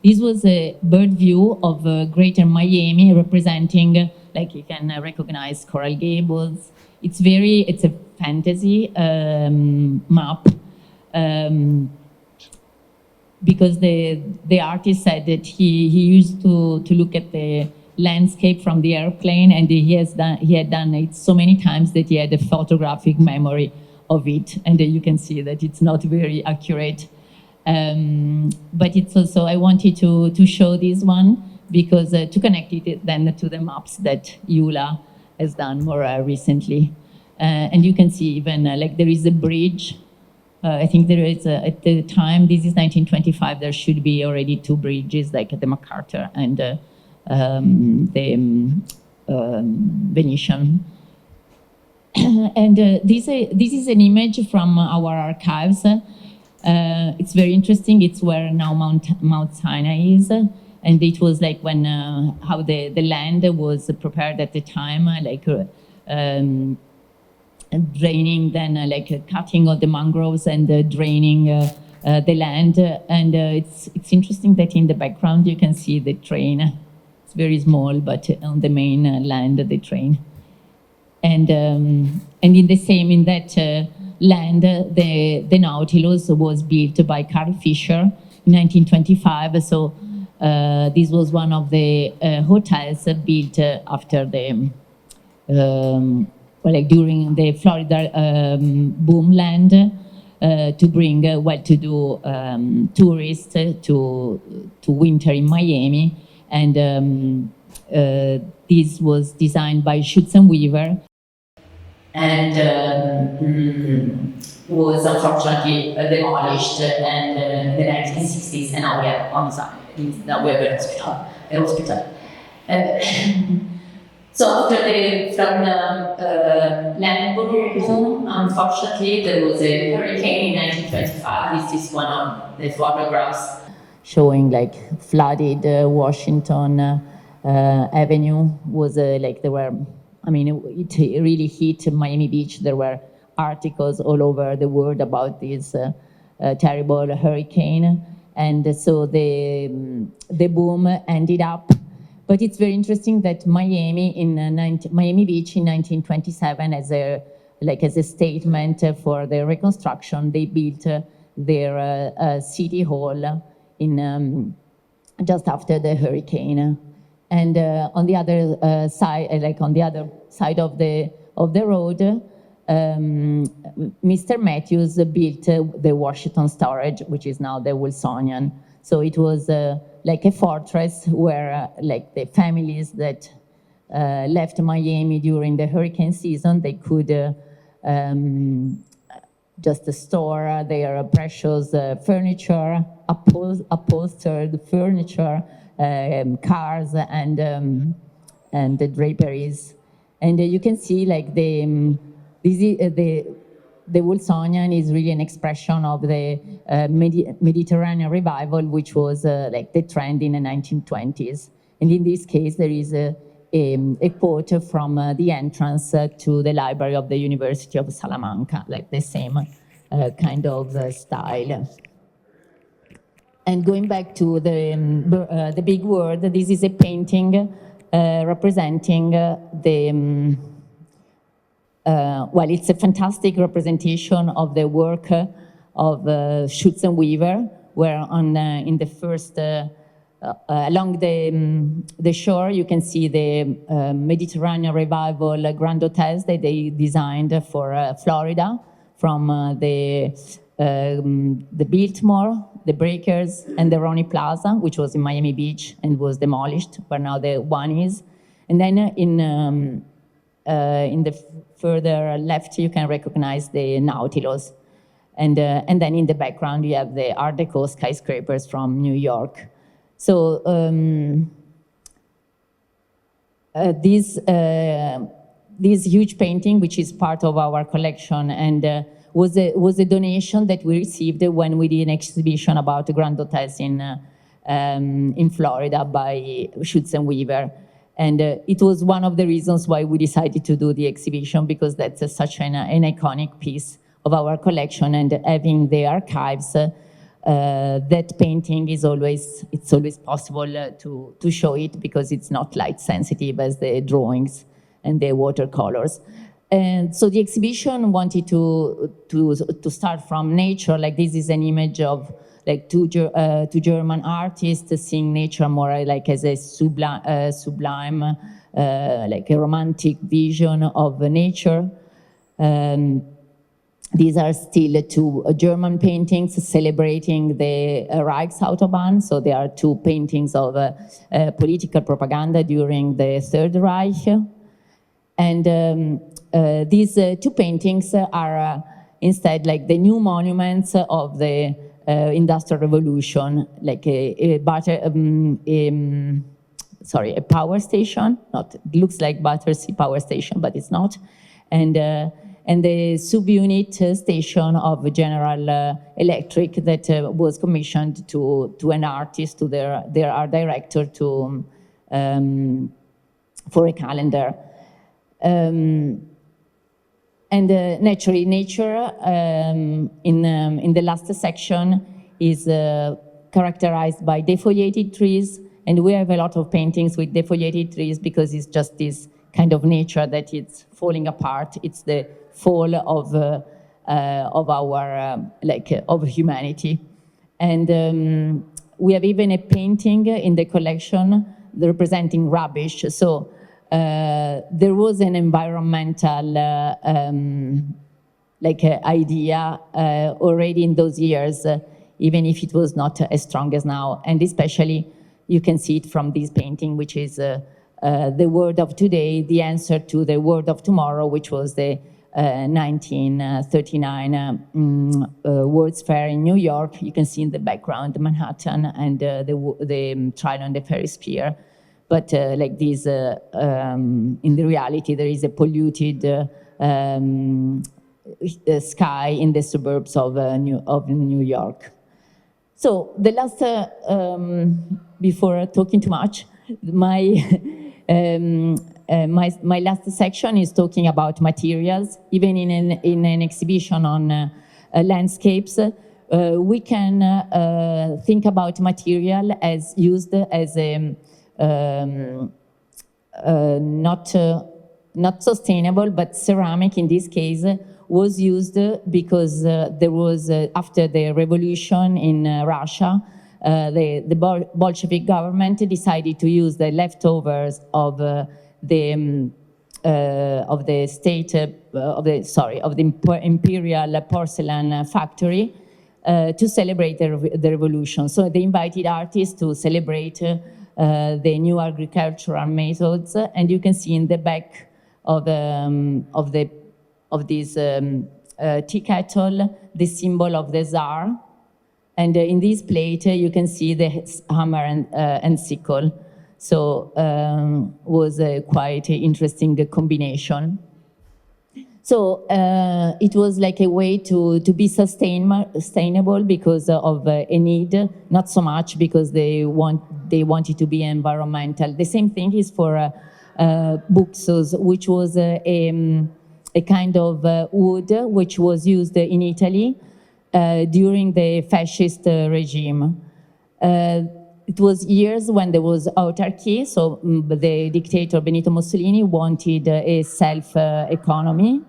this was a bird view of Greater Miami, representing, like you can recognize Coral Gables. It's a fantasy map, because the artist said that he used to look at the landscape from the airplane, and he had done it so many times that he had a photographic memory of it, and you can see that it's not very accurate. But it's also, I wanted to show this one because to connect it then to the maps that Jula has done more recently. And you can see even like there is a bridge. I think there is, at the time, this is 1925, there should be already 2 bridges, like at the MacArthur and the Venetian. And this is an image from our archives. It's very interesting. It's where now Mount Sinai is, and it was like when how the land was prepared at the time, like draining, then like cutting of the mangroves and draining the land. And it's interesting that in the background you can see the train. It's very small, but on the main land, the train. And in that land, the Nautilus was built by Carl Fisher in 1925. So this was one of the hotels built after the during the Florida boomland to bring well-to-do tourists to winter in Miami. And this was designed by Schutz and Weaver, and was unfortunately demolished in the 1960s, and now we have on site. Now we have an hospital. So after the Florida land boom, unfortunately, there was a hurricane in 1925. This is one of the photographs showing like flooded Washington Avenue. Was like there were, I mean, it really hit Miami Beach. There were articles all over the world about this terrible hurricane, and so the boom ended up. But it's very interesting that Miami Beach in 1927, as a statement for the reconstruction, they built their city hall in just after the hurricane. And on the other side, on the other side of the road, Mr. Matthews built the Washington Storage, which is now the Wolfsonian. So it was like a fortress where the families that left Miami during the hurricane season, they could just store their precious furniture, upholstered furniture, cars, and the draperies. And you can see the Wolfsonian is really an expression of the Mediterranean revival, which was the trend in the 1920s. And in this case, there is a quote from the entrance to the library of the University of Salamanca, like the same kind of style. And going back to the big word, this is a painting representing it's a fantastic representation of the work of Schutz and Weaver, where in the first, along the shore, you can see the Mediterranean Revival Grand Hotels that they designed for Florida, from the Biltmore, the Breakers, and the Ronnie Plaza, which was in Miami Beach and was demolished, where now the one is. And then in the further left, you can recognize the Nautilus. And then in the background, you have the Art Deco skyscrapers from New York. So this huge painting, which is part of our collection, and was a donation that we received when we did an exhibition about the Grand Hotels in Florida by Schutz and Weaver. And it was one of the reasons why we decided to do the exhibition, because that's such an iconic piece of our collection, and having the archives that painting is always possible to show it because it's not light sensitive as the drawings and the watercolors. And so the exhibition wanted to start from nature. Like this is an image of like two German artists seeing nature more like as a sublime, like a romantic vision of nature. These are still two German paintings celebrating the Reichsautobahn. So there are two paintings of political propaganda during the Third Reich. And these two paintings are instead like the new monuments of the Industrial Revolution, like a power station. It looks like Battersea Power Station, but it's not. And the subunit station of General Electric that was commissioned to an artist, to their art director, for a calendar. And naturally, nature in the last section is characterized by defoliated trees, and we have a lot of paintings with defoliated trees because it's just this kind of nature that it's falling apart. It's the fall of our of humanity, and we have even a painting in the collection representing rubbish. So. There was an environmental idea already in those years, even if it was not as strong as now. And especially, you can see it from this painting, which is the world of today, the answer to the world of tomorrow, which was the 1939 World's Fair in New York. You can see in the background Manhattan and the trial on the Ferris Pier. But like this, in the reality, there is a polluted sky in the suburbs of New York. So the last, before talking too much, my last section is talking about materials. Even in an exhibition on landscapes, we can think about material as used as a not sustainable, but ceramic in this case was used because there was, after the revolution in Russia, the Bolshevik government decided to use the leftovers of the imperial porcelain factory to celebrate the revolution. So they invited artists to celebrate the new agricultural methods, and you can see in the back of this tea kettle the symbol of the Tsar, and in this plate you can see the hammer and sickle. So was a quite interesting combination. So it was like a way to be sustainable because of a need, not so much because they wanted to be environmental. The same thing is for buxus, which was a kind of wood which was used in Italy during the fascist regime. It was years when there was autarky, so the dictator Benito Mussolini wanted a self-economy,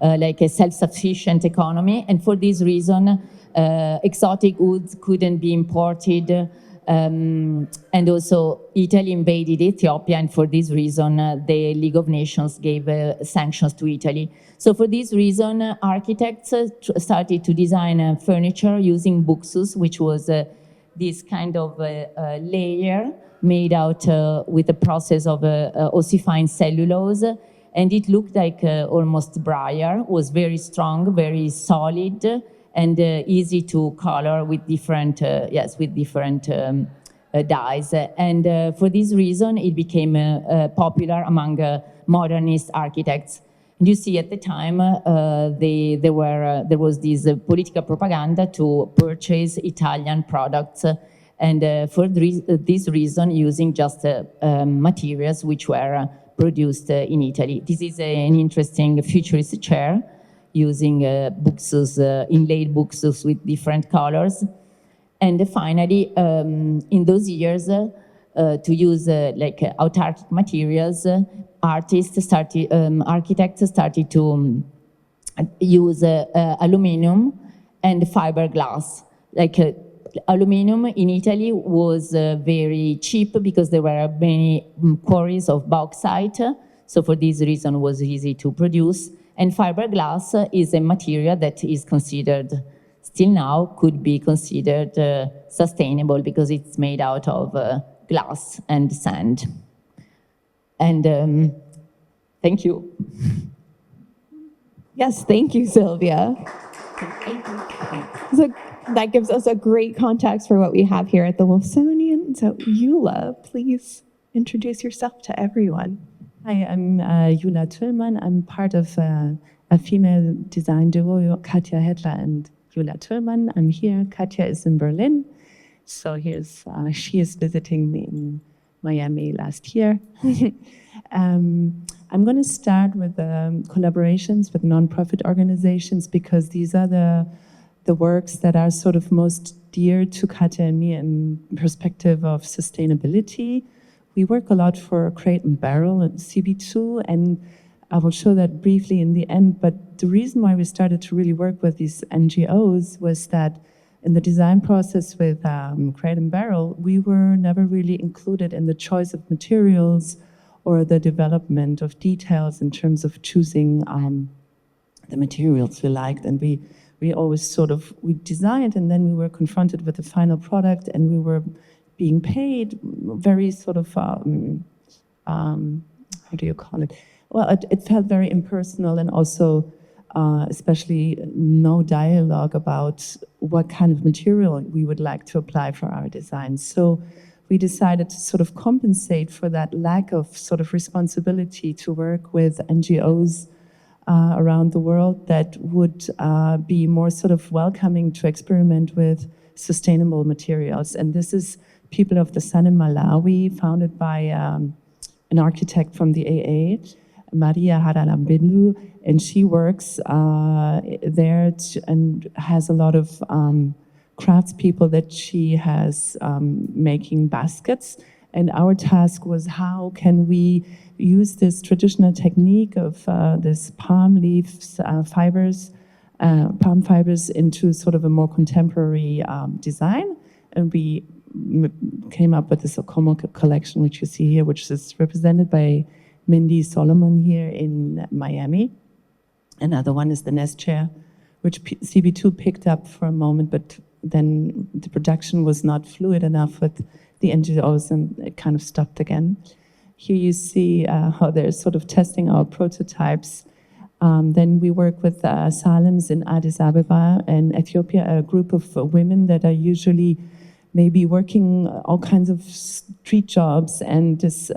like a self-sufficient economy, and for this reason exotic woods couldn't be imported, and also Italy invaded Ethiopia, and for this reason the League of Nations gave sanctions to Italy. So for this reason architects started to design furniture using buxus, which was this kind of layer made out with the process of ossifying cellulose, and it looked like almost briar, was very strong, very solid, and easy to color with different dyes. And for this reason, it became popular among modernist architects. And you see, at the time, there was this political propaganda to purchase Italian products, and for this reason, using just materials which were produced in Italy. This is an interesting futurist chair using buxus, inlaid buxus with different colors. And finally, in those years, to use autarkic materials, architects started to use aluminum and fiberglass. Aluminum in Italy was very cheap because there were many quarries of bauxite. So for this reason, it was easy to produce. And fiberglass is a material that is considered, still now, could be considered sustainable because it's made out of glass and sand. And thank you. Yes, thank you, Silvia. So that gives us a great context for what we have here at the Wolfsonian. So Jula, please introduce yourself to everyone. Hi, I'm Jula Tüllmann. I'm part of a female design duo, Katja Hettler and Jula Tüllmann. I'm here. Katja is in Berlin. So she is visiting me in Miami last year. I'm going to start with collaborations with nonprofit organizations because these are the works that are sort of most dear to Katja and me in perspective of sustainability. We work a lot for Crate and Barrel and CB2, and I will show that briefly in the end. But the reason why we started to really work with these NGOs was that in the design process with Crate and Barrel, we were never really included in the choice of materials or the development of details in terms of choosing the materials we liked. And we always we designed, and then we were confronted with the final product, and we were being paid very how do you call it? Well, it felt very impersonal, and also especially no dialogue about what kind of material we would like to apply for our designs. So we decided to sort of compensate for that lack of sort of responsibility to work with NGOs around the world that would be more sort of welcoming to experiment with sustainable materials. And this is People of the Sun in Malawi, founded by an architect from the AA, Maria Haralambindu, and she works there and has a lot of craftspeople that she has making baskets. And our task was, how can we use this traditional technique of this palm fibers into sort of a more contemporary design. And we came up with this Okomo collection, which you see here, which is represented by Mindy Solomon here in Miami. Another one is the Nest Chair, which CB2 picked up for a moment, but then the production was not fluid enough with the NGOs, and it kind of stopped again. Here you see how they're sort of testing our prototypes. Then we work with Salems in Addis Ababa and Ethiopia, a group of women that are usually maybe working all kinds of street jobs, and this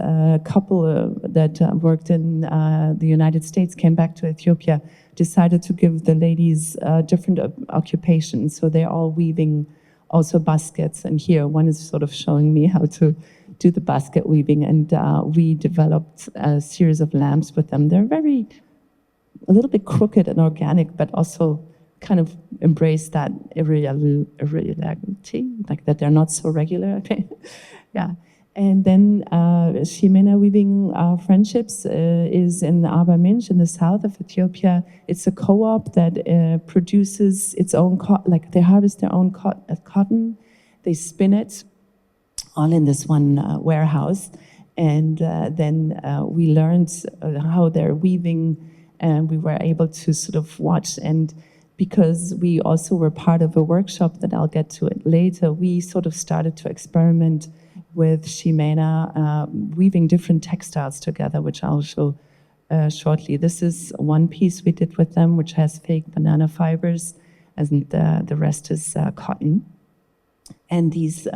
couple that worked in the United States came back to Ethiopia, decided to give the ladies different occupations. So they're all weaving also baskets, and here one is sort of showing me how to do the basket weaving, and we developed a series of lamps with them. They're a little bit crooked and organic, but also kind of embrace that irregularity, like that they're not so regular. Okay, yeah. And then Shimena Weaving Friendships is in Arba Minch in the south of Ethiopia. It's a co-op that produces its own they harvest their own cotton, they spin it all in this one warehouse, and then we learned how they're weaving, and we were able to sort of watch. And because we also were part of a workshop that I'll get to it later, we sort of started to experiment with Shimena weaving different textiles together, which I'll show shortly. This is one piece we did with them, which has fake banana fibers, and the rest is cotton. And these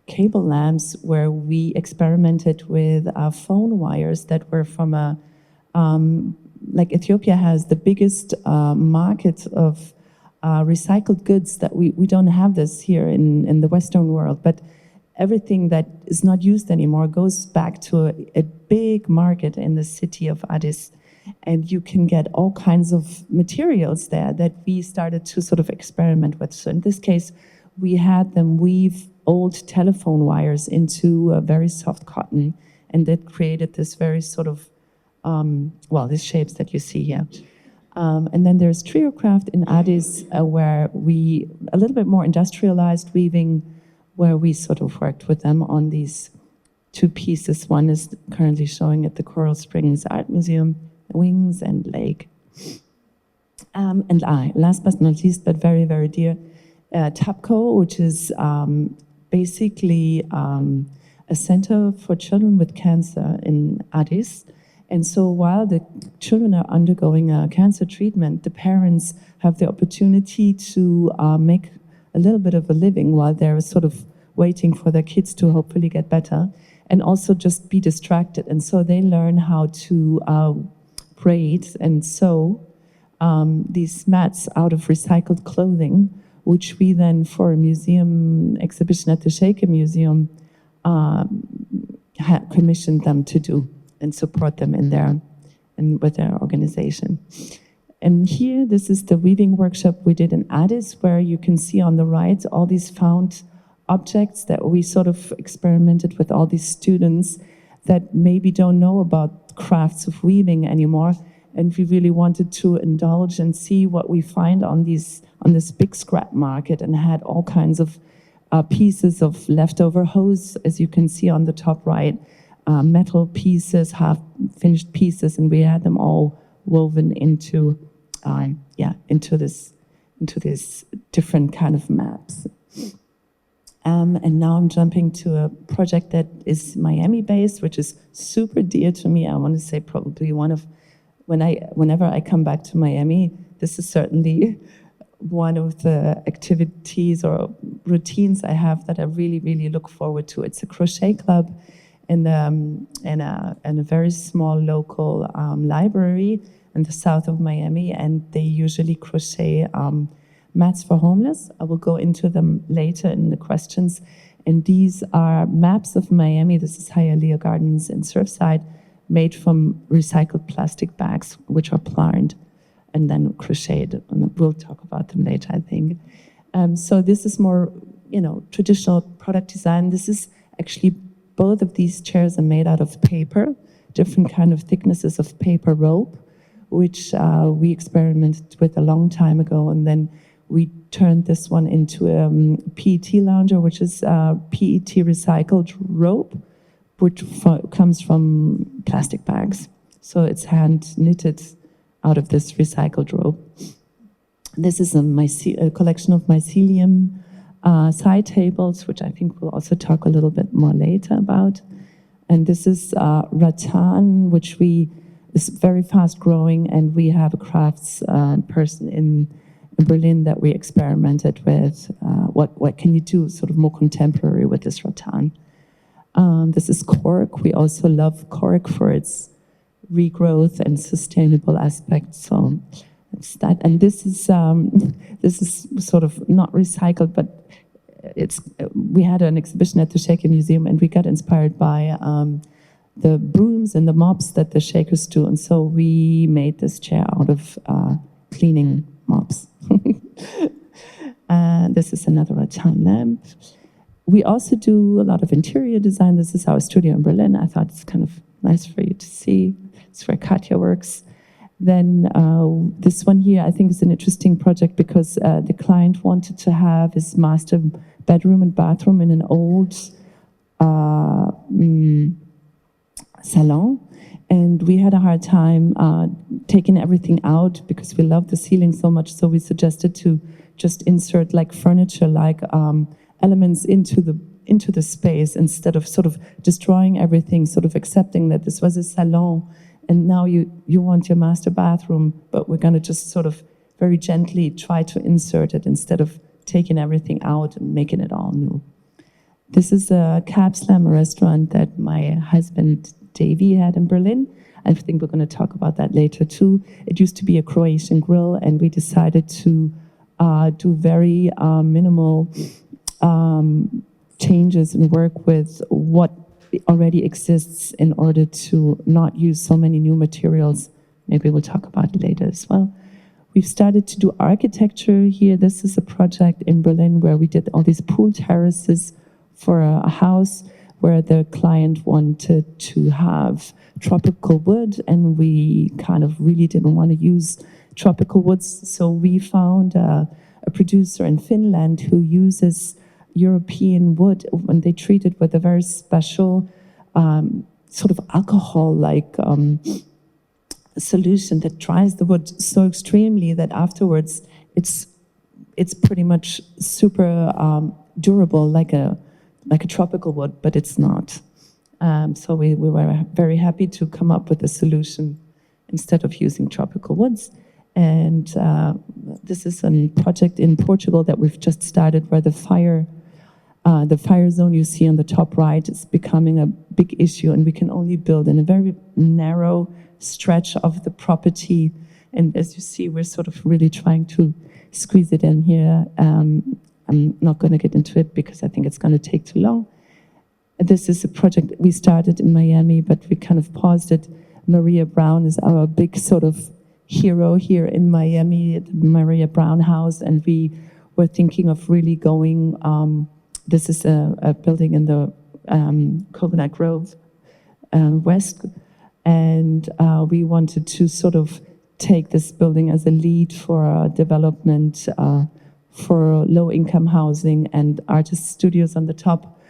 cable lamps, where we experimented with phone wires that were from Ethiopia has the biggest market of recycled goods that we don't have this here in the Western world, but everything that is not used anymore goes back to a big market in the city of Addis, and you can get all kinds of materials there that we started to sort of experiment with. So in this case, we had them weave old telephone wires into a very soft cotton, and that created this very sort of, these shapes that you see here. And then there's Triocraft in Addis, where we, a little bit more industrialized weaving, where we sort of worked with them on these two pieces. One is currently showing at the Coral Springs Art Museum, Wings and Lake. Last but not least, but very, very dear, TAPCO, which is basically a center for children with cancer in Addis. And so while the children are undergoing a cancer treatment, the parents have the opportunity to make a little bit of a living while they're sort of waiting for their kids to hopefully get better, and also just be distracted. And so they learn how to braid and sew these mats out of recycled clothing, which we then, for a museum exhibition at the Shaker Museum, commissioned them to do and support them in their, and with their organization. And here, this is the weaving workshop we did in Addis, where you can see on the right all these found objects that we sort of experimented with all these students that maybe don't know about crafts of weaving anymore. And we really wanted to indulge and see what we find on this big scrap market, and had all kinds of pieces of leftover hose, as you can see on the top right, metal pieces, half-finished pieces, and we had them all woven into this different kind of maps. And now I'm jumping to a project that is Miami-based, which is super dear to me. I want to say probably whenever I come back to Miami, this is certainly one of the activities or routines I have that I really, really look forward to. It's a crochet club in a very small local library in the south of Miami, and they usually crochet mats for homeless. I will go into them later in the questions. And these are maps of Miami. This is Hialeah Gardens in Surfside, made from recycled plastic bags, which are planed and then crocheted. And we'll talk about them later, I think. So this is more, traditional product design. This is actually, both of these chairs are made out of paper, different kind of thicknesses of paper rope, which we experimented with a long time ago. And then we turned this one into a PET lounger, which is PET recycled rope, which comes from plastic bags. So it's hand knitted out of this recycled rope. This is a collection of mycelium side tables, which I think we'll also talk a little bit more later about. And this is rattan, which is very fast growing, and we have a crafts person in Berlin that we experimented with. What can you do sort of more contemporary with this rattan? This is cork. We also love cork for its regrowth and sustainable aspects. So it's that. And this is sort of not recycled, but we had an exhibition at the Shaker Museum, and we got inspired by the brooms and the mops that the Shakers do. And so we made this chair out of cleaning mops. This is another rattan lamp. We also do a lot of interior design. This is our studio in Berlin. I thought it's kind of nice for you to see. It's where Katja works. Then this one here, I think, is an interesting project because the client wanted to have his master bedroom and bathroom in an old salon. And we had a hard time taking everything out because we love the ceiling so much. So we suggested to just insert like furniture, like elements into the space, instead of sort of destroying everything, sort of accepting that this was a salon and now you want your master bathroom, but we're going to just sort of very gently try to insert it instead of taking everything out and making it all new. This is a Cab Slam restaurant that my husband Davey had in Berlin. I think we're going to talk about that later too. It used to be a Croatian grill, and we decided to do very minimal changes and work with what already exists in order to not use so many new materials. Maybe we'll talk about it later as well. We've started to do architecture here. This is a project in Berlin where we did all these pool terraces for a house where the client wanted to have tropical wood, and we kind of really didn't want to use tropical woods. So we found a producer in Finland who uses European wood, and they treat it with a very special sort of alcohol-like solution that dries the wood so extremely that afterwards it's pretty much super durable, like a tropical wood, but it's not. So we were very happy to come up with a solution instead of using tropical woods. And this is a project in Portugal that we've just started, where the fire zone you see on the top right is becoming a big issue, and we can only build in a very narrow stretch of the property. And as you see, we're sort of really trying to squeeze it in here. I'm not going to get into it because I think it's going to take too long. This is a project that we started in Miami, but we kind of paused it. Maria Brown is our big sort of hero here in Miami, the Maria Brown House, and we were thinking of really going, this is a building in the Coconut Grove West, and we wanted to sort of take this building as a lead for development for low-income housing and artist studios on the top,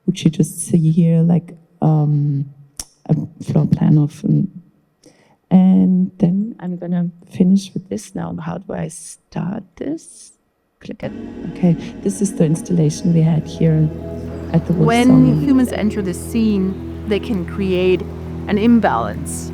which you just see here, like a floor plan of. And then I'm gonna finish with this now. How do I start this? Click it. Okay, this is the installation we had here at the Wolfsonian. When humans enter the scene, they can create an imbalance.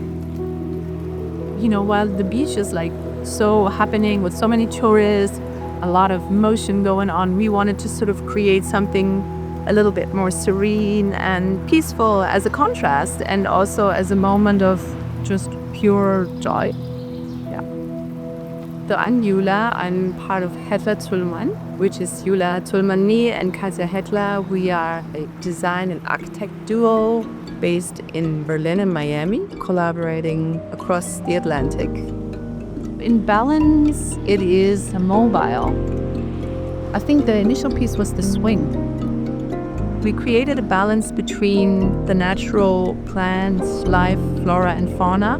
You know, while the beach is like so happening with so many tourists, a lot of motion going on, we wanted to sort of create something a little bit more serene and peaceful as a contrast, and also as a moment of just pure joy. Yeah. So I'm Jula. I'm part of Hettler.Tüllmann, which is Jula Tüllmann and Kaiser Hettler. We are a design and architect duo based in Berlin and Miami, collaborating across the Atlantic. In balance, it is mobile. I think the initial piece was the swing. We created a balance between the natural plants, life, flora and fauna,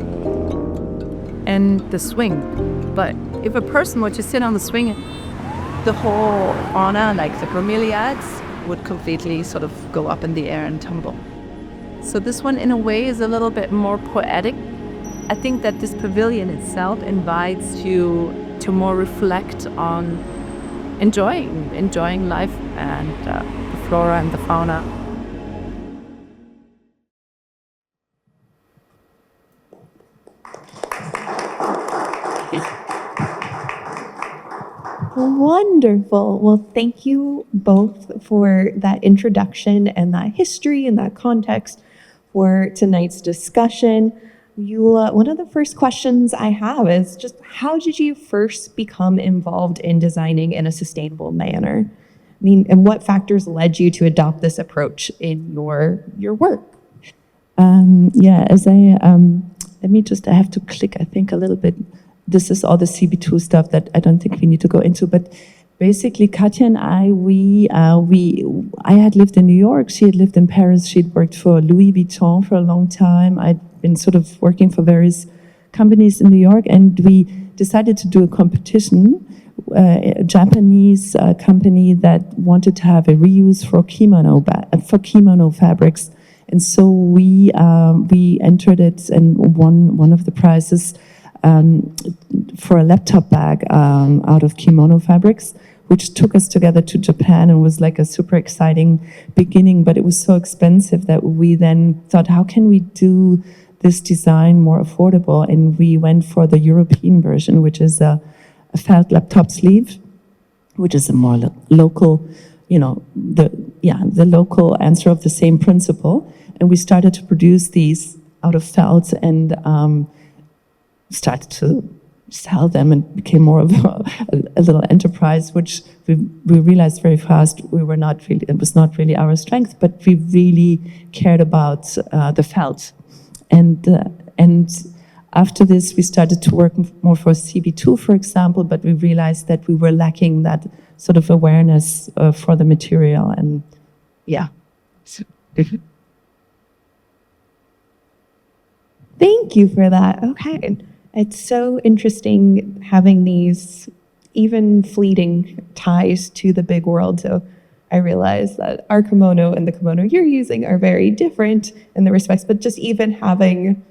and the swing. But if a person were to sit on the swing, the whole fauna, like the bromeliads, would completely sort of go up in the air and tumble. So this one, in a way, is a little bit more poetic. I think that this pavilion itself invites you to more reflect on enjoying life and the flora and the fauna. Wonderful. Well, thank you both for that introduction and that history and that context for tonight's discussion. Jula, one of the first questions I have is just how did you first become involved in designing in a sustainable manner? I mean, and what factors led you to adopt this approach in your work? As I have to click, I think, a little bit. This is all the CB2 stuff that I don't think we need to go into, but basically Katja and I had lived in New York, she had lived in Paris, she'd worked for Louis Vuitton for a long time. I'd been sort of working for various companies in New York, and we decided to do a competition, a Japanese company that wanted to have a reuse for kimono fabrics. And so we entered it and won one of the prizes for a laptop bag out of kimono fabrics, which took us together to Japan and was like a super exciting beginning. But it was so expensive that we then thought, how can we do this design more affordable? And we went for the European version, which is a felt laptop sleeve, which is a more local, the local answer of the same principle. And we started to produce these out of felt and started to sell them, and became more of a little enterprise, which we realized very fast it was not really our strength, but we really cared about the felt. And After this, we started to work more for CB2, for example, but we realized that we were lacking that sort of awareness for the material, and yeah. Thank you for that. Okay. It's so interesting having these even fleeting ties to the big world. So I realize that our kimono and the kimono you're using are very different in the respects, but just even having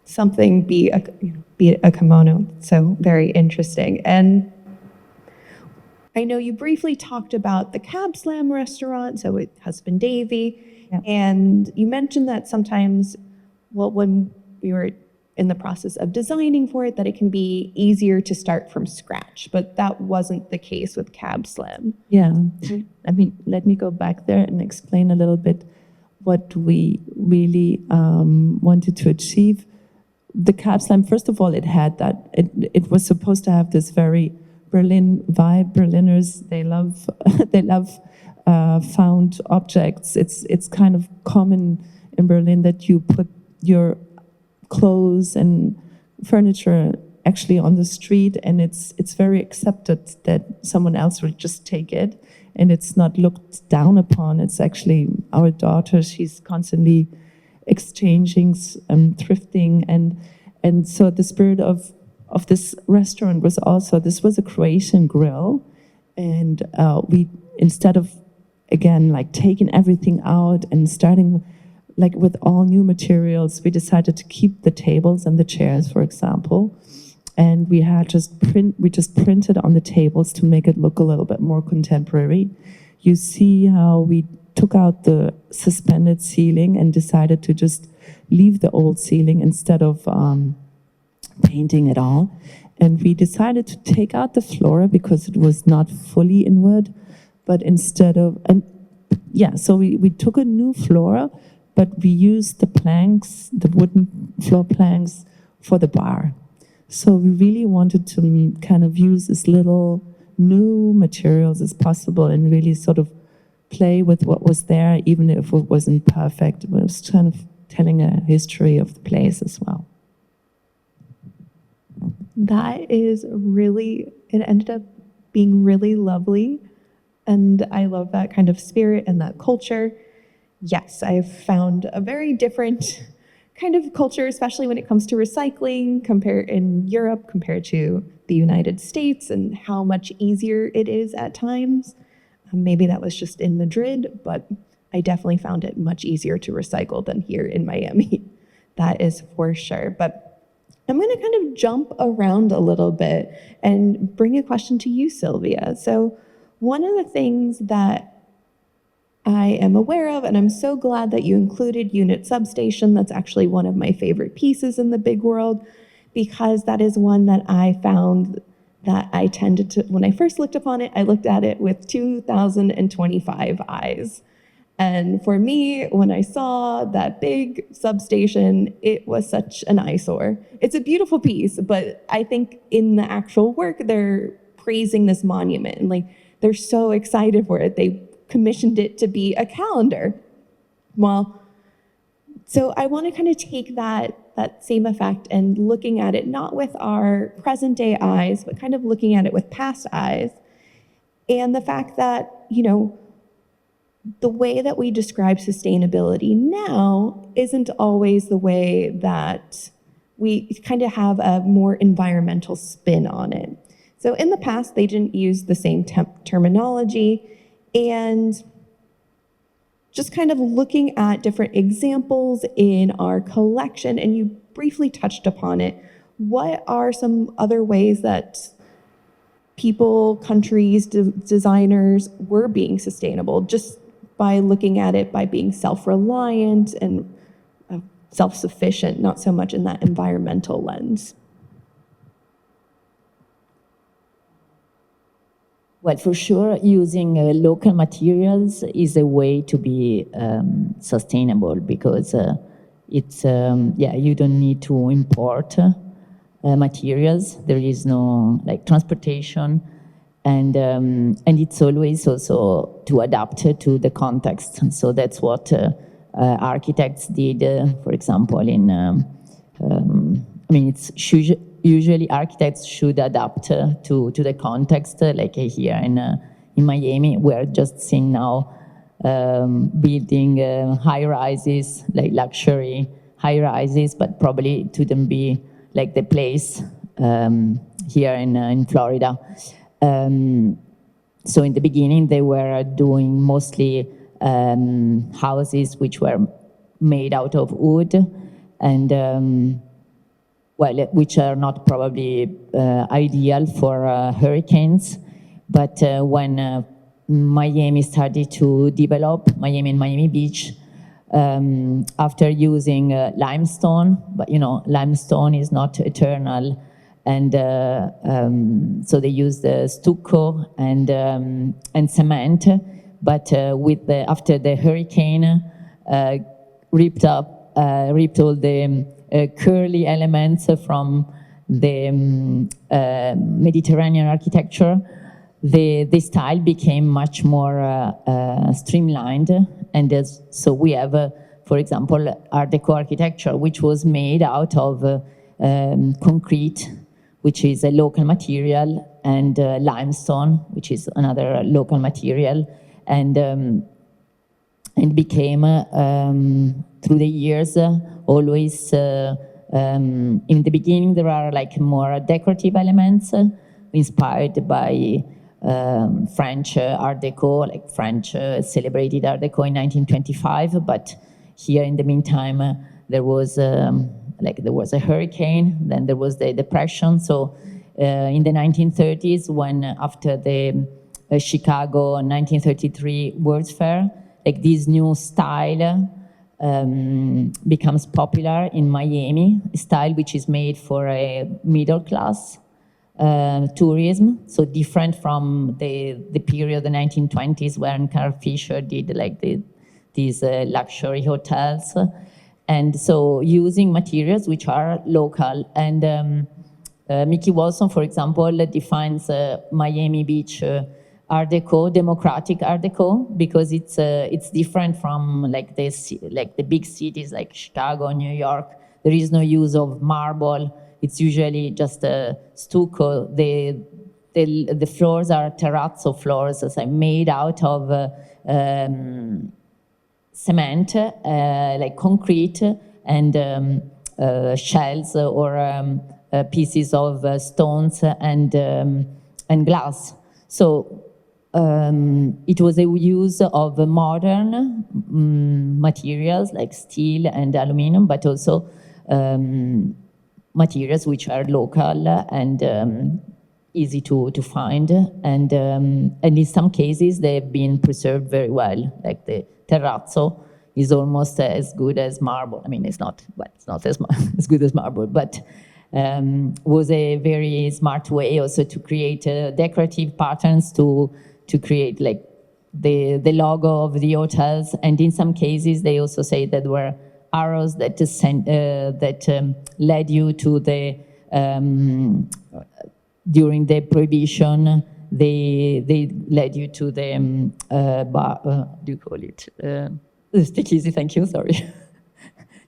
something be a kimono, so very interesting. And I know you briefly talked about the Cab Slam restaurant, so with Husband Davy, and you mentioned that sometimes, well, when we were in the process of designing for it, that it can be easier to start from scratch, but that wasn't the case with Cab Slam. Yeah, I mean, let me go back there and explain a little bit what we really wanted to achieve. The Cab Slam, first of all, it was supposed to have this very Berlin vibe. Berliners, they love found objects. It's kind of common in Berlin that you put your clothes and furniture actually on the street, and it's very accepted that someone else will just take it, and it's not looked down upon. It's actually our daughter, she's constantly exchanging, thrifting, and so the spirit of this restaurant was also, this was a Croatian grill, and we, instead of, again, like taking everything out and starting like with all new materials, we decided to keep the tables and the chairs, for example, and we just printed on the tables to make it look a little bit more contemporary. You see how we took out the suspended ceiling and decided to just leave the old ceiling instead of painting it all. And we decided to take out the floor because it was not fully in wood, but instead of, so we took a new floor, but we used the planks, the wooden floor planks, for the bar. So we really wanted to kind of use as little new materials as possible and really sort of play with what was there, even if it wasn't perfect. It was kind of telling a history of the place as well. That is really, it ended up being really lovely. And I love that kind of spirit and that culture. Yes, I've found a very different kind of culture, especially when it comes to recycling, in Europe compared to the United States, and how much easier it is at times. Maybe that was just in Madrid, but I definitely found it much easier to recycle than here in Miami. That is for sure. But I'm going to kind of jump around a little bit and bring a question to you, Silvia. So one of the things that I am aware of, and I'm so glad that you included Unit Substation. That's actually one of my favorite pieces in the big world, because that is one that I found that I tended to, when I first looked upon it, I looked at it with 2025 eyes. And for me, when I saw that big substation, it was such an eyesore. It's a beautiful piece, but I think in the actual work, they're praising this monument, and like they're so excited for it. They commissioned it to be a calendar. Well, so I want to kind of take that same effect and looking at it not with our present day eyes, but kind of looking at it with past eyes. And the fact that, the way that we describe sustainability now isn't always the way that we kind of have a more environmental spin on it. So in the past, they didn't use the same terminology. And just kind of looking at different examples in our collection, and you briefly touched upon it, what are some other ways that people, countries, designers were being sustainable just by looking at it, by being self-reliant and self-sufficient, not so much in that environmental lens? Well, for sure, using local materials is a way to be sustainable, because it's you don't need to import materials. There is no transportation, and it's always also to adapt to the context. And so that's what architects did, for example, in I mean, it's usually architects should adapt to the context, like here in Miami, we're just seeing now building high rises, like luxury high rises, but probably it wouldn't be like the place here in Florida. So in the beginning, they were doing mostly houses which were made out of wood, and which are not probably ideal for hurricanes. But when Miami started to develop, Miami and Miami Beach, after using limestone, but limestone is not eternal, and so they used stucco and cement. But after the hurricane ripped all the curly elements from the Mediterranean architecture, the style became much more streamlined, and so we have, for example, Art Deco architecture, which was made out of concrete, which is a local material, and limestone, which is another local material, and became through the years always in the beginning there are like more decorative elements inspired by French Art Deco, like French celebrated Art Deco in 1925, but here in the meantime there was a hurricane, then there was the Depression. So in the 1930s, when after the Chicago 1933 World's Fair, like this new style becomes popular in Miami, a style which is made for a middle class tourism, so different from the period, the 1920s, when Carl Fisher did like these luxury hotels. And so using materials which are local. And Mickey Wilson, for example, defines Miami Beach Art Deco, democratic Art Deco, because it's different from like the big cities like Chicago, New York. There is no use of marble. It's usually just stucco. The floors are terrazzo floors, as made out of cement, like concrete, and shells or pieces of stones and glass. So it was a use of modern materials like steel and aluminum, but also materials which are local and easy to find, and in some cases they've been preserved very well. Like the terrazzo is almost as good as marble. I mean, it's not as good as marble, but was a very smart way also to create decorative patterns to create like the logo of the hotels. And in some cases they also say that there were arrows that led you to the during the Prohibition, they led you to the bar, do you call it? The speakeasy, thank you, sorry.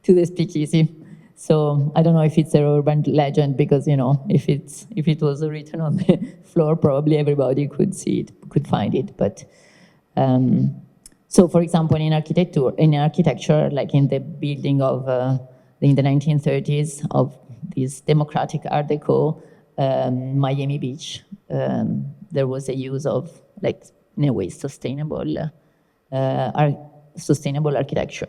To the speakeasy. So I don't know if it's an urban legend, because if it was written on the floor, probably everybody could see it, could find it. But so, for example, in architecture, like in the building of in the 1930s of this democratic Art Deco, Miami Beach, there was a use of, like, in a way, sustainable architecture.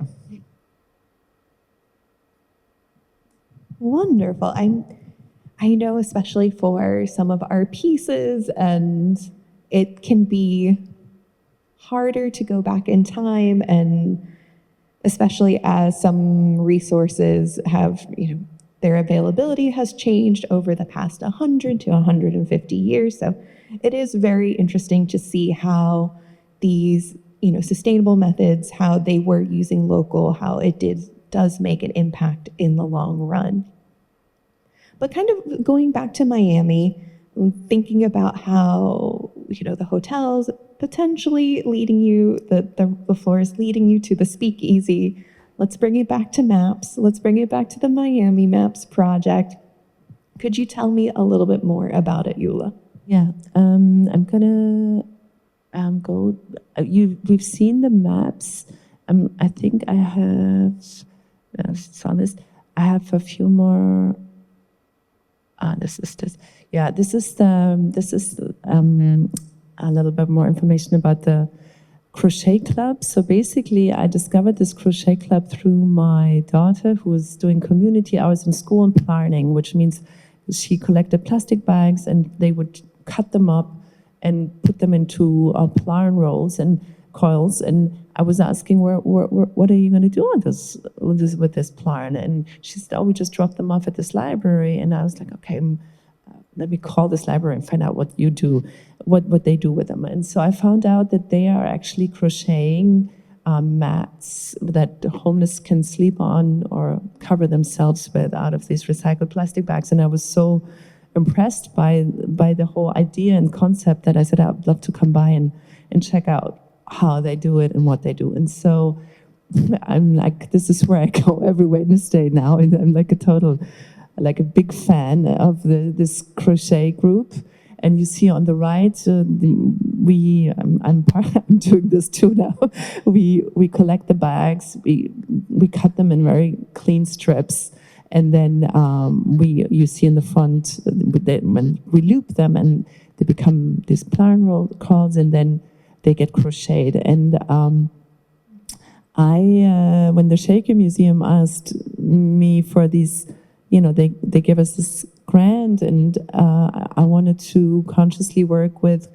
Wonderful. I know, especially for some of our pieces, and it can be harder to go back in time, and especially as some resources have, their availability has changed over the past 100 to 150 years. So it is very interesting to see how these, sustainable methods, how they were using local, how it does make an impact in the long run. But kind of going back to Miami, thinking about how, the hotels potentially leading you, the floors leading you to the speakeasy. Let's bring it back to maps. Let's bring it back to the Miami Maps project. Could you tell me a little bit more about it, Jula? Yeah, I'm gonna go. We've seen the maps. I think I have saw this. I have a few more. This is this. Yeah, this is a little bit more information about the crochet club. So basically, I discovered this crochet club through my daughter, who was doing community hours in school and planning, which means she collected plastic bags and they would cut them up and put them into yarn rolls and coils. And I was asking, what are you going to do with this yarn? And she said, oh, we just drop them off at this library. And I was like, okay, let me call this library and find out what you do, what they do with them. And so I found out that they are actually crocheting mats that the homeless can sleep on or cover themselves with out of these recycled plastic bags. And I was so impressed by the whole idea and concept that I said, I'd love to come by and check out how they do it and what they do. And so I'm like, this is where I go every Wednesday now. And I'm like a big fan of this crochet group. And you see on the right, I'm doing this too now. We collect the bags, we cut them in very clean strips, and then you see in the front when we loop them and they become these yarn roll calls, and then they get crocheted. And when the Shaker Museum asked me for these, they give us this grant, and I wanted to consciously work with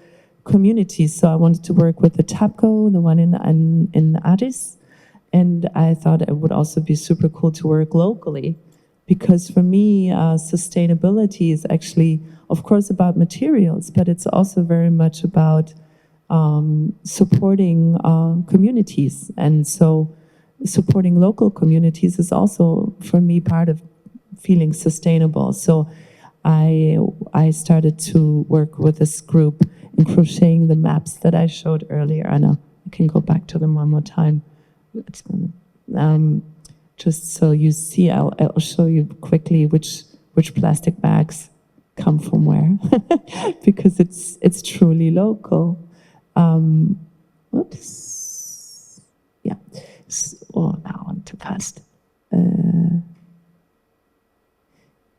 communities. So I wanted to work with the TAPCO, the one in Addis, and I thought it would also be super cool to work locally, because for me, sustainability is actually, of course, about materials, but it's also very much about supporting communities. And so supporting local communities is also, for me, part of feeling sustainable. So I started to work with this group in crocheting the maps that I showed earlier. And I can go back to them one more time. Just so you see, I'll show you quickly which plastic bags come from where, because it's truly local. Oops. Yeah. Now I'm too fast.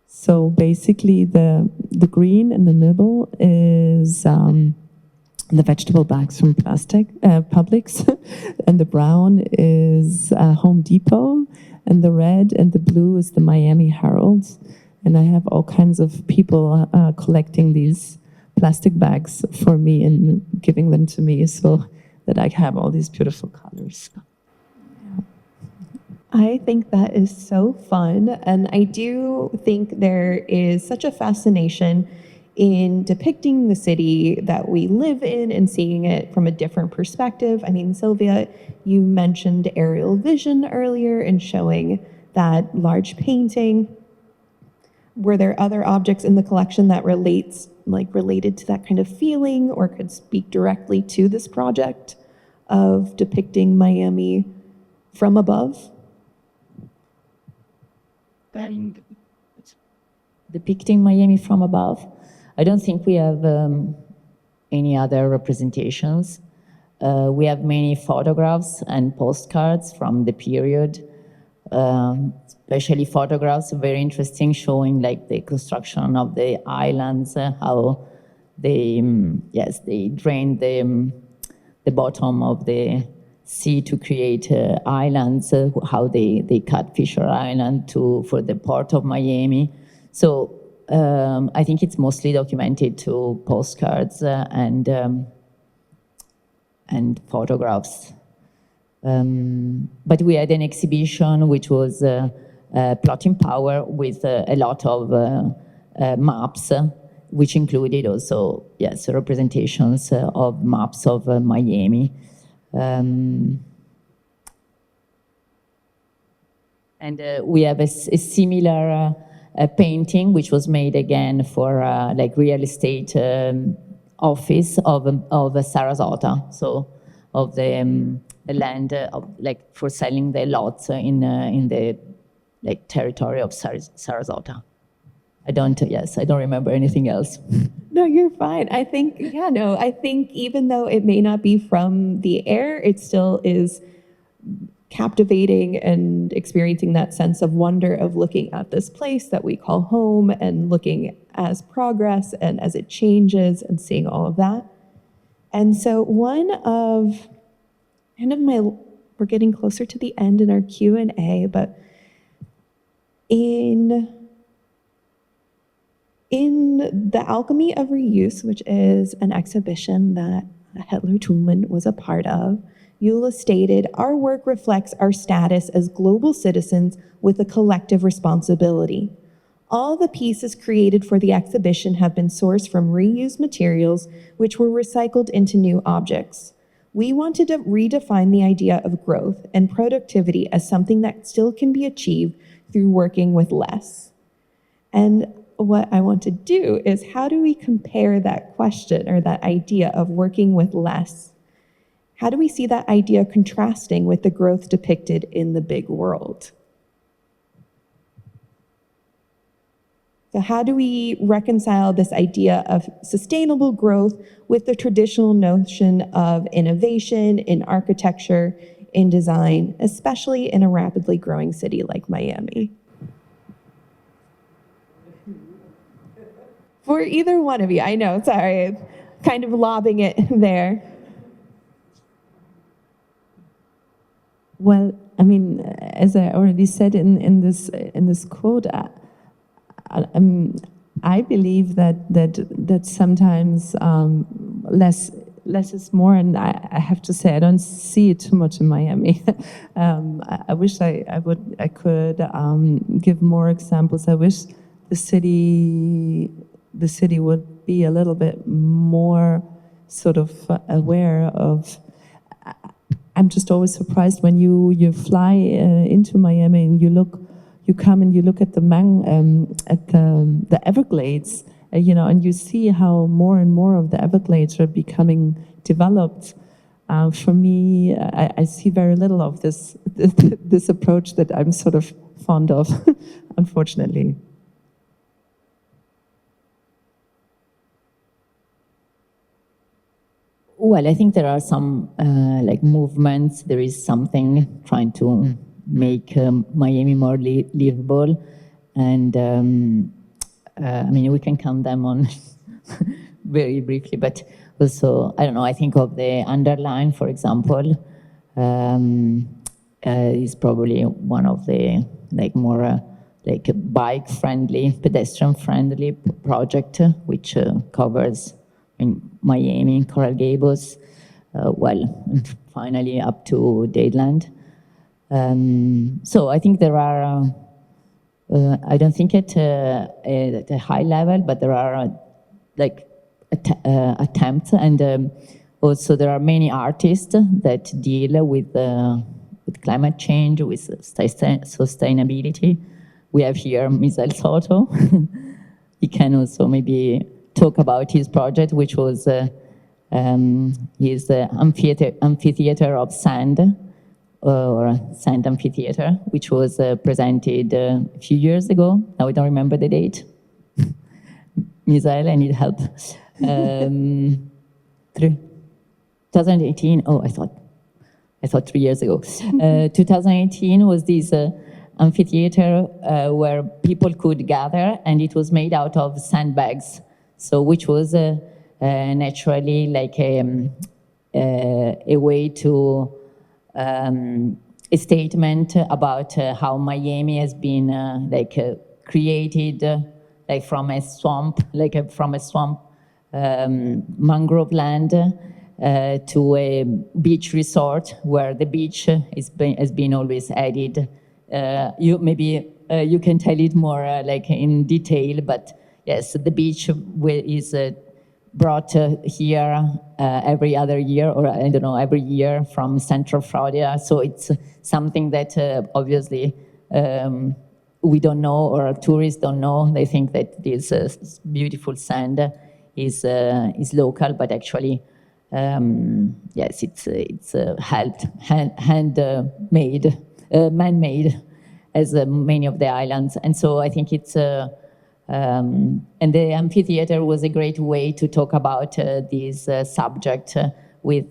So basically, the green in the middle is the vegetable bags from Publix, and the brown is Home Depot, and the red and the blue is the Miami Herald. And I have all kinds of people collecting these plastic bags for me and giving them to me so that I have all these beautiful colors. I think that is so fun, and I do think there is such a fascination in depicting the city that we live in and seeing it from a different perspective. I mean, Silvia, you mentioned aerial vision earlier and showing that large painting. Were there other objects in the collection that related to that kind of feeling or could speak directly to this project of depicting Miami from above? Depicting Miami from above. I don't think we have any other representations. We have many photographs and postcards from the period, especially photographs, very interesting, showing like the construction of the islands, how they, they drained the bottom of the sea to create islands, how they cut Fisher Island for the port of Miami. So I think it's mostly documented to postcards and photographs. But we had an exhibition which was Plotting Power with a lot of maps, which included also, representations of maps of Miami. And we have a similar painting, which was made again for like real estate office of Sarasota, so of the land like for selling the lots in the like territory of Sarasota. I don't remember anything else. No, you're fine. I think even though it may not be from the air, it still is captivating and experiencing that sense of wonder of looking at this place that we call home and looking as progress and as it changes and seeing all of that. And so we're getting closer to the end in our Q&A, but in The Alchemy of Reuse, which is an exhibition that Hettler.Tüllmann was a part of, Jula stated, "Our work reflects our status as global citizens with a collective responsibility. All the pieces created for the exhibition have been sourced from reused materials which were recycled into new objects. We wanted to redefine the idea of growth and productivity as something that still can be achieved through working with less." And what I want to do is, how do we compare that question or that idea of working with less? How do we see that idea contrasting with the growth depicted in the big world? So how do we reconcile this idea of sustainable growth with the traditional notion of innovation in architecture, in design, especially in a rapidly growing city like Miami? For either one of you, I know, sorry, kind of lobbing it there. Well, I mean, as I already said in this quote, I believe that sometimes less is more, and I have to say I don't see it too much in Miami. I wish I could give more examples. I wish the city would be a little bit more sort of aware of. I'm just always surprised when you fly into Miami and you come and you look at the Everglades, and you see how more and more of the Everglades are becoming developed. For me, I see very little of this approach that I'm sort of fond of, unfortunately. Well, I think there are some movements. There is something trying to make Miami more livable, and we can count them on very briefly. But also, I don't know. I think of the Underline, for example, is probably one of the more bike-friendly, pedestrian-friendly project, which covers in Miami, Coral Gables, and finally up to Dadeland. So I think there are, I don't think at a high level, but there are attempts, and also there are many artists that deal with climate change, with sustainability. We have here Misael Soto. He can also maybe talk about his project, which was his amphitheater of sand, or sand amphitheater, which was presented a few years ago. Now I don't remember the date. Misael, I need help. 2018. Oh, I thought 3 years ago. 2018 was this amphitheater where people could gather, and it was made out of sandbags. So, which was naturally like a way to a statement about how Miami has been created from a swamp, mangrove land to a beach resort where the beach has been always added. You can tell it more in detail, but yes, the beach is brought here every other year, or I don't know, every year from Central Florida. So it's something that obviously we don't know, or tourists don't know. They think that this beautiful sand is local, but actually, yes, it's handmade, man-made, as many of the islands. And so I think it's And the amphitheater was a great way to talk about this subject with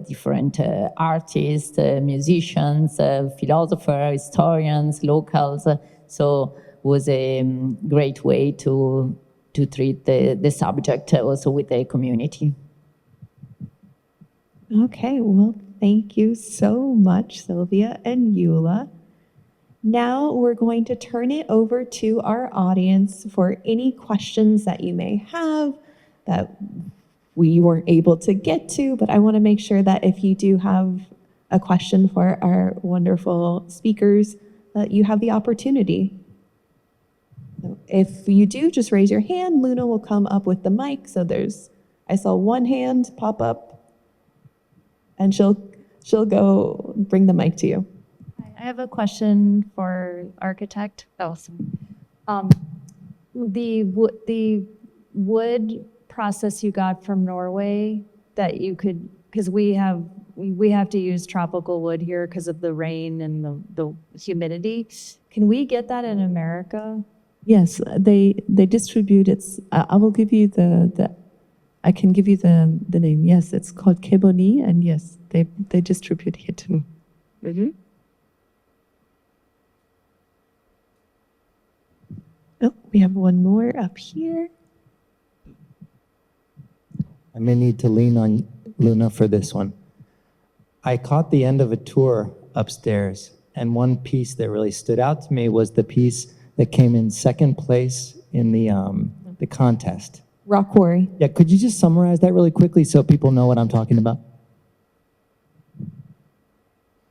different artists, musicians, philosophers, historians, locals. So it was a great way to treat the subject also with the community. Okay, well, thank you so much, Silvia and Jula. Now we're going to turn it over to our audience for any questions that you may have that we weren't able to get to, but I want to make sure that if you do have a question for our wonderful speakers, that you have the opportunity. So if you do, just raise your hand. Luna will come up with the mic. So I saw one hand pop up, and she'll go bring the mic to you. I have a question for architect. Awesome. The wood process you got from Norway that you could, because we have to use tropical wood here because of the rain and the humidity. Can we get that in America? Yes, they distribute it. I will give you I can give you the name. Yes, it's called Keboni, and yes, they distribute here too. Mm-hmm. Oh, we have one more up here. I may need to lean on Luna for this one. I caught the end of a tour upstairs, and one piece that really stood out to me was the piece that came in second place in the contest. Rock Quarry. Yeah, could you just summarize that really quickly so people know what I'm talking about?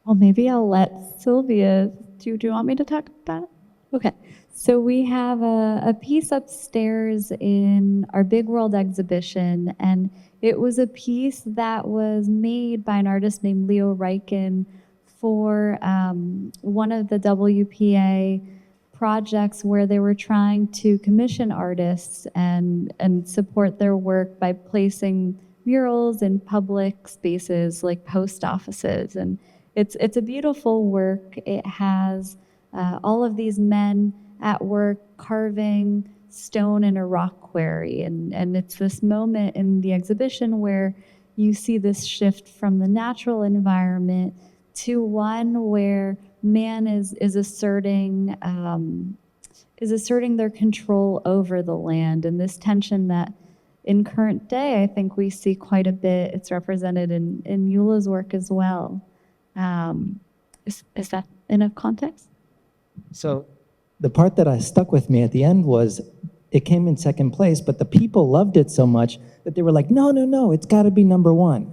Well, maybe I'll let Sylvia. Do you want me to talk about it? Okay. So we have a piece upstairs in our Big World exhibition, and it was a piece that was made by an artist named Leo Reichen for one of the WPA projects where they were trying to commission artists and support their work by placing murals in public spaces like post offices. And it's a beautiful work. It has all of these men at work carving stone in a rock quarry. And it's this moment in the exhibition where you see this shift from the natural environment to one where man is asserting their control over the land, and this tension that in current day I think we see quite a bit. It's represented in Jula's work as well. Is that enough context? So the part that stuck with me at the end was it came in second place, but the people loved it so much that they were like, no, it's got to be number one.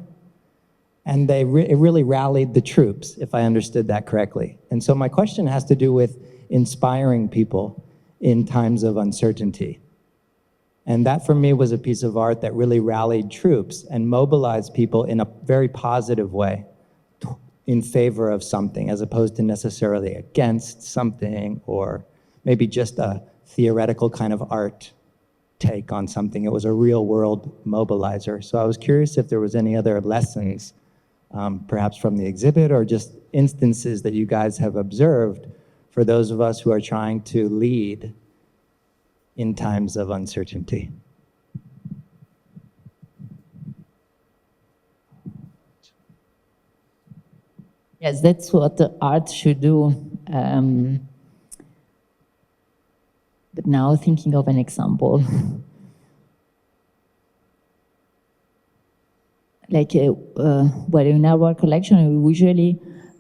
And it really rallied the troops, if I understood that correctly. And so my question has to do with inspiring people in times of uncertainty. And that for me was a piece of art that really rallied troops and mobilized people in a very positive way in favor of something, as opposed to necessarily against something, or maybe just a theoretical kind of art take on something. It was a real world mobilizer. So I was curious if there was any other lessons, perhaps from the exhibit, or just instances that you guys have observed for those of us who are trying to lead in times of uncertainty. Yes, that's what the art should do. But now thinking of an example. Like, well, in our collection, we usually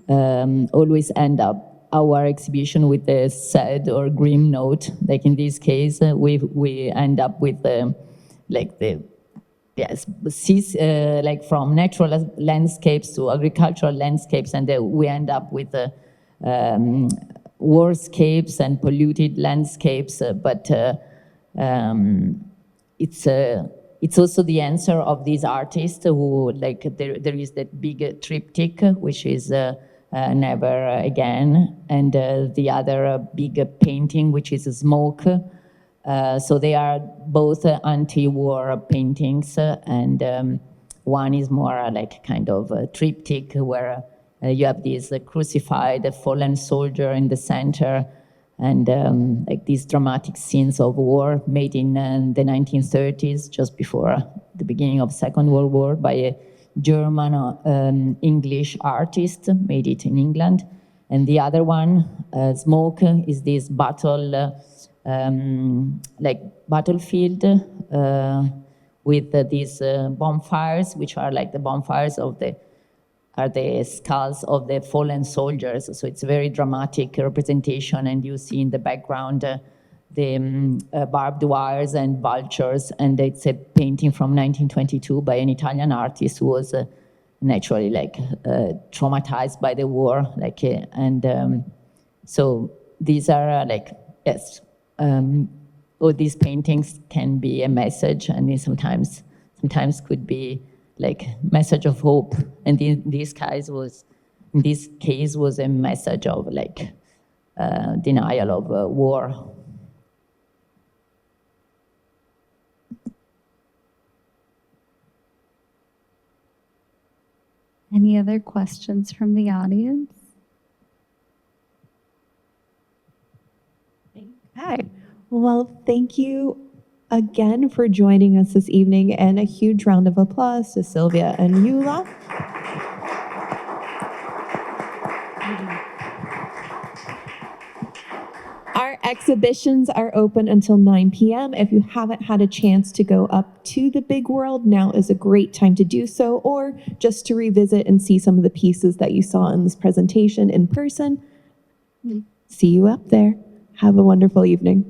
always end up our exhibition with a sad or grim note. Like in this case, we end up with like from natural landscapes to agricultural landscapes, and we end up with warscapes and polluted landscapes. But it's also the answer of these artists who, like, there is that big triptych, which is Never Again, and the other big painting, which is Smoke. So they are both anti-war paintings, and one is more like kind of a triptych where you have this crucified fallen soldier in the center, and like these dramatic scenes of war made in the 1930s, just before the beginning of Second World War, by a German English artist, made it in England. And the other one, Smoke, is this battlefield with these bonfires, which are like the bonfires of the skulls of the fallen soldiers. So it's a very dramatic representation, and you see in the background the barbed wires and vultures, and it's a painting from 1922 by an Italian artist who was naturally traumatized by the war, so these are all these paintings can be a message, and it sometimes could be like message of hope, and in this case was a message of denial of war. Any other questions from the audience? Okay. Well, thank you again for joining us this evening, and a huge round of applause to Silvia and Jula. Our exhibitions are open until 9 p.m. If you haven't had a chance to go up to the big world, now is a great time to do so, or just to revisit and see some of the pieces that you saw in this presentation in person. See you up there. Have a wonderful evening.